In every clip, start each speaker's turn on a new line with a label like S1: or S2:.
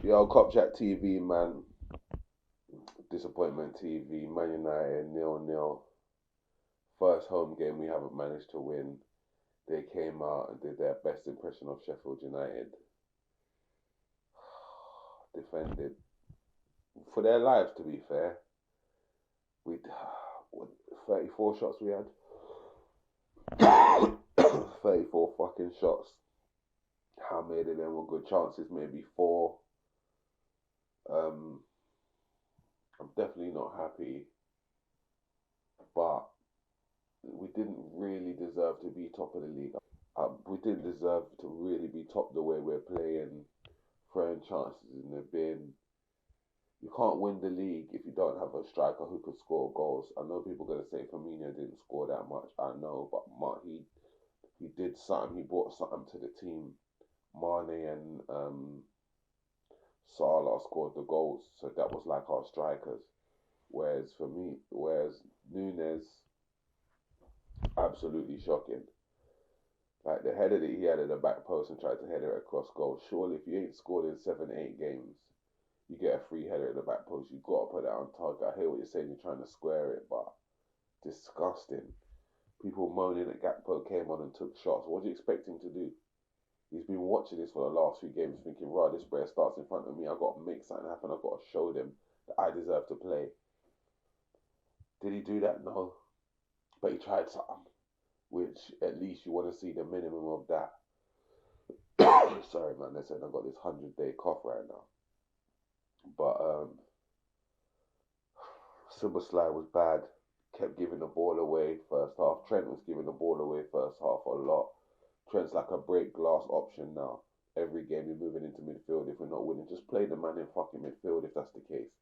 S1: Yo, Cop Chat TV, man. Disappointment TV. Man United 0-0. First home game we haven't managed to win. They came out and did their best impression of Sheffield United. Defended for their lives, to be fair. We 34 shots we had. 34 fucking shots. How many of them were good chances? Maybe four. Um, I'm definitely not happy, but we didn't really deserve to be top of the league. We didn't deserve to really be top the way we're playing, throwing chances in the bin. You can't win the league if you don't have a striker who can score goals. I know people are gonna say Firmino didn't score that much. I know, but he did something. He brought something to the team. Mane and Salah scored the goals, so that was like our strikers. Whereas Nunes, absolutely shocking. Like the header that he had at the back post and tried to header it across goal. Surely, if you ain't scored in 7, 8 games, you get a free header at the back post. You got to put that on target. I hear what you're saying. You're trying to square it, but disgusting. People moaning that Gakpo came on and took shots. What do you expect him to do? He's been watching this for the last few games, thinking, "Right, this player starts in front of me. I've got to make something happen. I've got to show them that I deserve to play." Did he do that? No, but he tried something, which at least you want to see the minimum of that. Sorry, man. They said I've got this 100-day cough right now. But Silverslide was bad. Kept giving the ball away first half. Trent was giving the ball away first half a lot. Trent's like a break glass option now. Every game you're moving into midfield. If we're not winning, just play the man in fucking midfield if that's the case.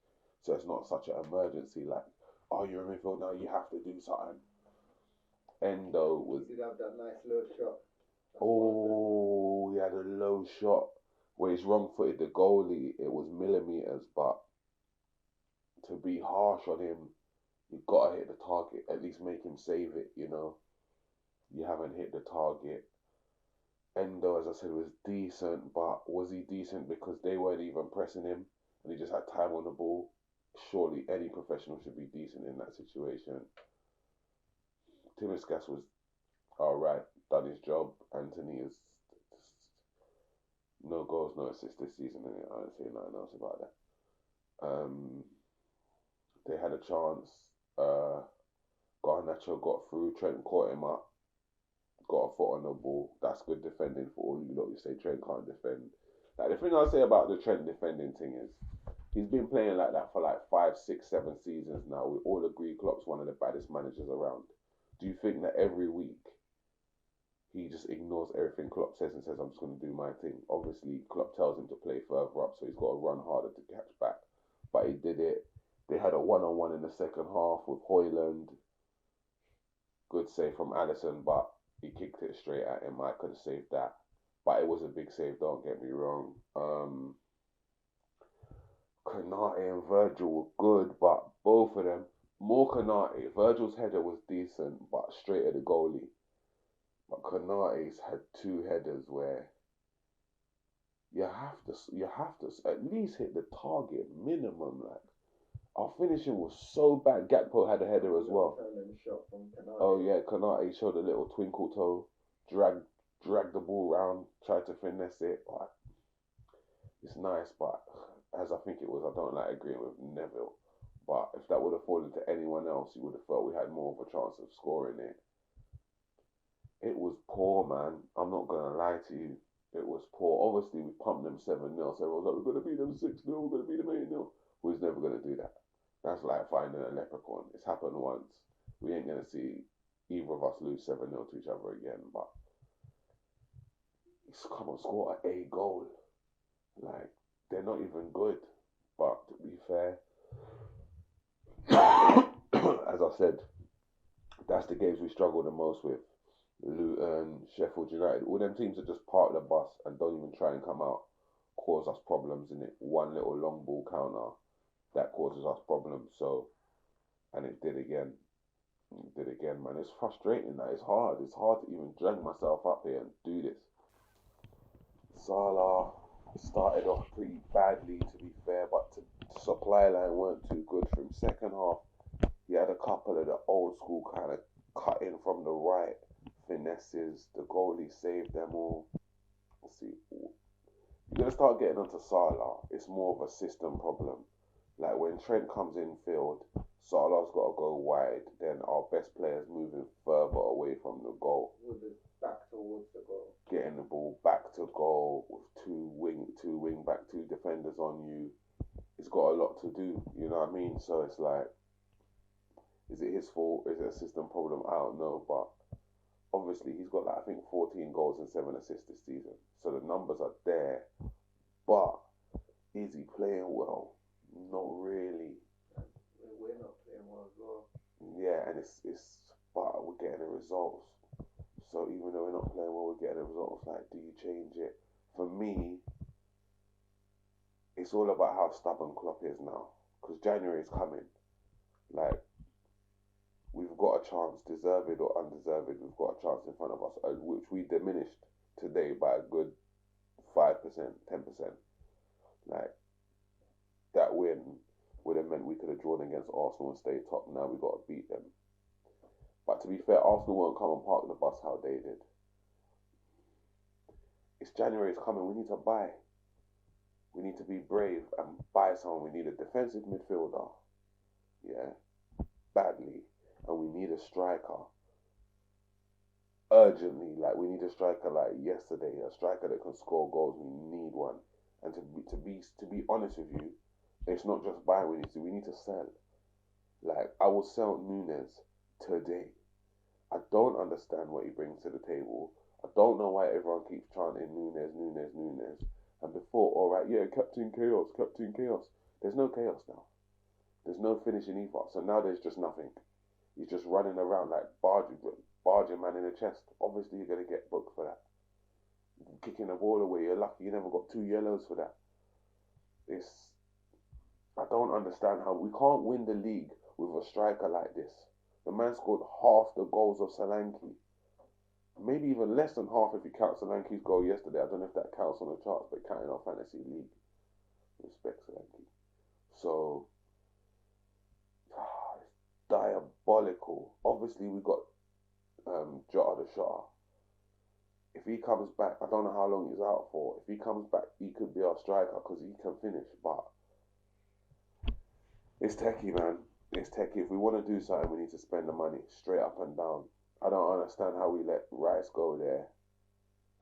S1: So it's not such an emergency like, oh, you're in midfield now, you have to do something. Endo was.
S2: He did have that nice low shot.
S1: Oh, he had a low shot where he's wrong footed the goalie. It was millimeters, but to be harsh on him, you've got to hit the target. At least make him save it, you know. You haven't hit the target. Endo, as I said, was decent, but was he decent because they weren't even pressing him and he just had time on the ball? Surely any professional should be decent in that situation. Timiskas was alright, done his job. Anthony is no goals, no assists this season. I don't say nothing else about that. They had a chance. Garnacho got through. Trent caught him up. Got a foot on the ball. That's good defending for all you lot who say Trent can't defend. Like the thing I say about the Trent defending thing is he's been playing like that for like 5, 6, 7 seasons now. We all agree Klopp's one of the baddest managers around. Do you think that every week he just ignores everything Klopp says and says, "I'm just going to do my thing"? Obviously, Klopp tells him to play further up, so he's got to run harder to catch back. But he did it. They had a one-on-one in the second half with Hoyland. Good save from Allison, but he kicked it straight at him. I could have saved that. But it was a big save, don't get me wrong. Konate and Virgil were good, but both of them, more Konate. Virgil's header was decent, but straight at the goalie. But Konate's had two headers where you have to at least hit the target minimum. Like our finishing was so bad. Gakpo had a header as well. Oh yeah, Konate showed a little twinkle toe, dragged the ball round, tried to finesse it. Like, it's nice, but as I think it was, I don't like agreeing with Neville. But if that would have fallen to anyone else, you would have felt we had more of a chance of scoring it. It was poor, man. I'm not gonna lie to you. It was poor. Obviously, we pumped them 7-0, so everyone's like, "We're gonna beat them 6-0. We're gonna beat them 8-0." We was never gonna do that. That's like finding a leprechaun. It's happened once. We ain't gonna see either of us lose 7-0 to each other again. But he's come and score a goal. Like they're not even good. But to be fair, as I said, that's the games we struggle the most with. Luton, Sheffield United, all them teams that just park the bus and don't even try and come out cause us problems in it. One little long ball counter that causes us problems. So, and it did again. It did again, man. It's frustrating. That it's hard. It's hard to even drag myself up here and do this. Salah, started off pretty badly, to be fair, but the supply line weren't too good for him. Second half, he had a couple of the old school kind of cutting from the right finesses. The goalie saved them all. Let's see, you're gonna start getting onto Salah. It's more of a system problem. Like when Trent comes in field, Salah's got to go wide. Then our best players moving further away from the goal.
S2: With it back towards the goal.
S1: Getting the ball back to goal with two wing back, two defenders on you. It's got a lot to do. You know what I mean? So it's like, is it his fault? Is it a system problem? I don't know, but obviously he's got like I think 14 goals and 7 assists this season. So the numbers are there, but is he playing well? Not really.
S2: We're not playing well as well.
S1: Yeah, and it's but we're getting the results. So even though we're not playing well, we're getting the results. Like, do you change it? For me, it's all about how stubborn Klopp is now. Because January is coming. Like, we've got a chance, deserved or undeserved, we've got a chance in front of us, which we diminished today by a good 5%, 10%. Like, that win would have meant we could have drawn against Arsenal and stayed top. Now we got to beat them. But to be fair, Arsenal won't come and park the bus how they did. It's January, it's coming. We need to buy. We need to be brave and buy someone. We need a defensive midfielder. Yeah. Badly. And we need a striker. Urgently. Like, we need a striker like yesterday. A striker that can score goals. We need one. And to be honest with you, it's not just buy we need to sell. Like, I will sell Nunes today. I don't understand what he brings to the table. I don't know why everyone keeps chanting Nunes. And before, alright, yeah, Captain Chaos. There's no chaos now. There's no finishing either. So now there's just nothing. He's just running around like barging man in the chest. Obviously you're going to get booked for that. Kicking the ball away, you're lucky you never got 2 yellows for that. I don't understand how we can't win the league with a striker like this. The man scored half the goals of Solanke. Maybe even less than half if you count Solanke's goal yesterday. I don't know if that counts on the charts, but counting our fantasy league. Respect Solanke. So, it's diabolical. Obviously, we got Jota the shot. If he comes back, I don't know how long he's out for. If he comes back, he could be our striker because he can finish. But it's techie, man. It's techie. If we want to do something, we need to spend the money straight up and down. I don't understand how we let Rice go there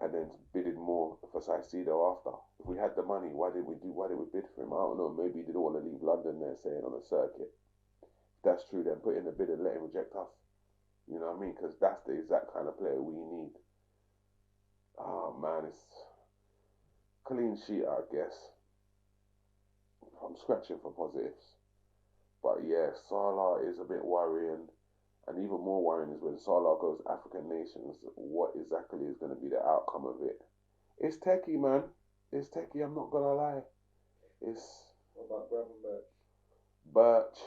S1: and then bidded more for Saicedo after. If we had the money, why did we bid for him? I don't know. Maybe he didn't want to leave London there saying on a circuit. If that's true, then put in the bid and let him reject us. You know what I mean? Because that's the exact kind of player we need. Oh man, it's clean sheet, I guess. I'm scratching for positives. But yeah, Salah is a bit worrying. And even more worrying is when Salah goes African nations, what exactly is going to be the outcome of it? It's techie, man. It's techie, I'm not going to lie.
S2: What about Gravenberch?
S1: Birch.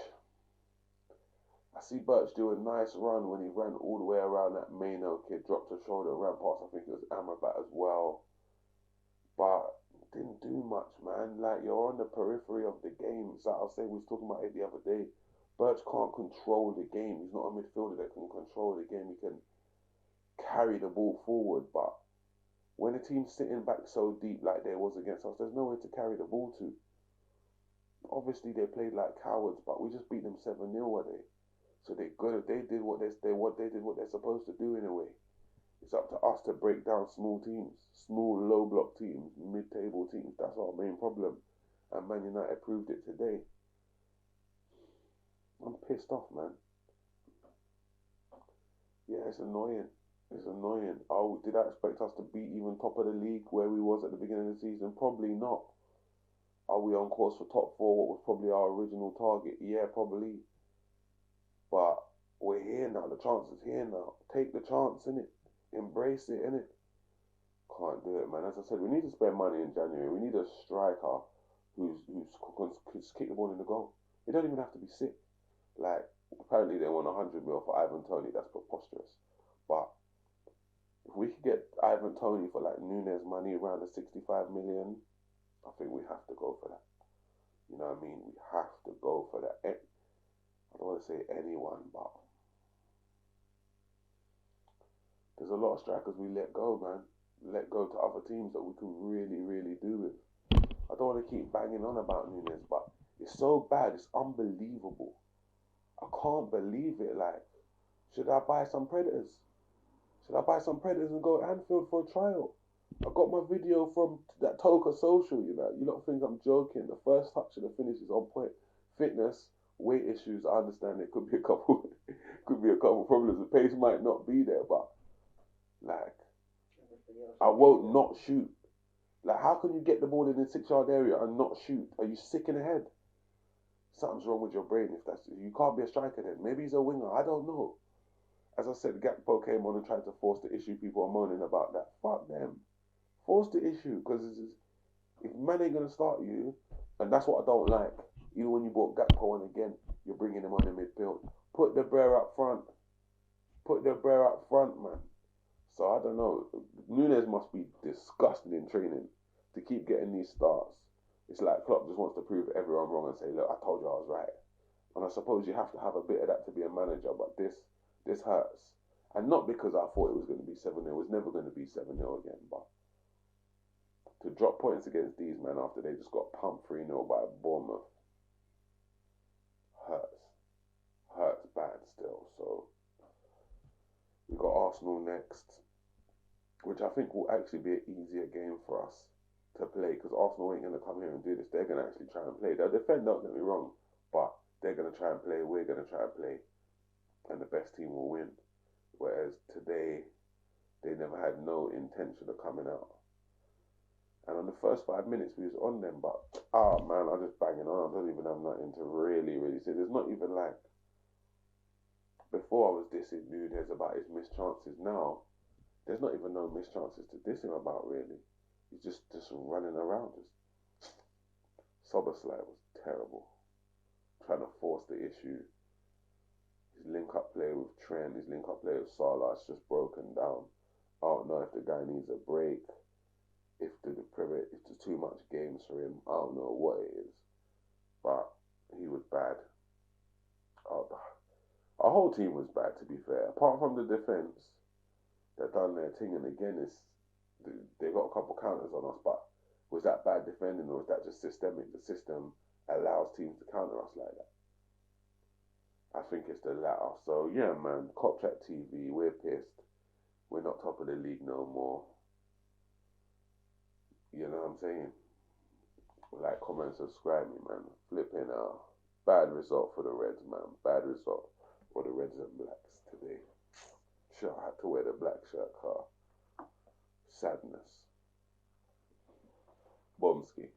S1: I see Birch do a nice run when he ran all the way around that Maino kid, dropped a shoulder, ran past, I think it was Amrabat as well. But didn't do much, man. Like, you're on the periphery of the game. So I'll say we was talking about it the other day. Birch can't control the game. He's not a midfielder that can control the game. He can carry the ball forward, but when the team's sitting back so deep like they was against us, there's nowhere to carry the ball to. Obviously they played like cowards, but we just beat them 7-0 were they? So they did what they're supposed to do in a way. It's up to us to break down small teams, small low block teams, mid-table teams. That's our main problem. And Man United proved it today. I'm pissed off, man. Yeah, it's annoying. It's annoying. Oh, did I expect us to beat even top of the league where we was at the beginning of the season? Probably not. Are we on course for top 4? What was probably our original target? Yeah, probably. But we're here now. The chance is here now. Take the chance, innit? Embrace it, innit? Can't do it, man. As I said, we need to spend money in January. We need a striker who's can kick the ball in the goal. It don't even have to be sick. Like, apparently they want 100 mil for Ivan Toney. That's preposterous. But if we could get Ivan Toney for like Nunes money around the 65 million, I think we have to go for that. You know what I mean? We have to go for that. I don't want to say anyone, but there's a lot of strikers we let go, man. Let go to other teams that we could really, really do with. I don't want to keep banging on about Nunes, but it's so bad. It's unbelievable. I can't believe it. Like, should I buy some Predators? Should I buy some Predators and go to Anfield for a trial? I got my video from that Toka Social, you know. You don't think I'm joking. The first touch and the finish is on point. Fitness, weight issues, I understand it could be a couple problems. The pace might not be there, but like, I won't not shoot. Like, how can you get the ball in the 6-yard area and not shoot? Are you sick in the head? Something's wrong with your brain if that's... You can't be a striker then. Maybe he's a winger. I don't know. As I said, Gakpo came on and tried to force the issue. People are moaning about that. Fuck them. Force the issue. Because if man ain't going to start you, and that's what I don't like. Even when you brought Gakpo on again, you're bringing him on in midfield. Put the bear up front. Put the bear up front, man. So I don't know. Nunes must be disgusted in training to keep getting these starts. It's like Klopp just wants to prove everyone wrong and say, look, I told you I was right. And I suppose you have to have a bit of that to be a manager, but this hurts. And not because I thought it was going to be 7-0. It was never going to be 7-0 again, but to drop points against these men after they just got pumped 3-0 by Bournemouth hurts. Hurts bad still. So we got Arsenal next, which I think will actually be an easier game for us to play, because Arsenal ain't going to come here and do this. They're going to actually try and play. They'll defend, don't get me wrong, but they're going to try and play. We're going to try and play, and the best team will win. Whereas today, they never had no intention of coming out. And on the first 5 minutes, we was on them, but, man, I'm just banging on. I don't even have nothing to really say. There's not even like, before I was dissing Nunes about his missed chances. Now, there's not even no missed chances to diss him about, really. He's just running around. Soberslide was terrible. Trying to force the issue. His link-up play with Trent, his link-up play with Salah, it's just broken down. I don't know if the guy needs a break. If there's too much games for him. I don't know what it is. But he was bad. Our whole team was bad, to be fair. Apart from the defence, they've done their thing, and again, they got a couple counters on us, but was that bad defending or was that just systemic? The system allows teams to counter us like that. I think it's the latter. So, yeah, man, Cop Chat TV, we're pissed. We're not top of the league no more. You know what I'm saying? Like, comment, subscribe me, man. Flipping out. Bad result for the Reds, man. Bad result for the Reds and Blacks today. Sure, I had to wear the black shirt, car. Sadness. Bomsky.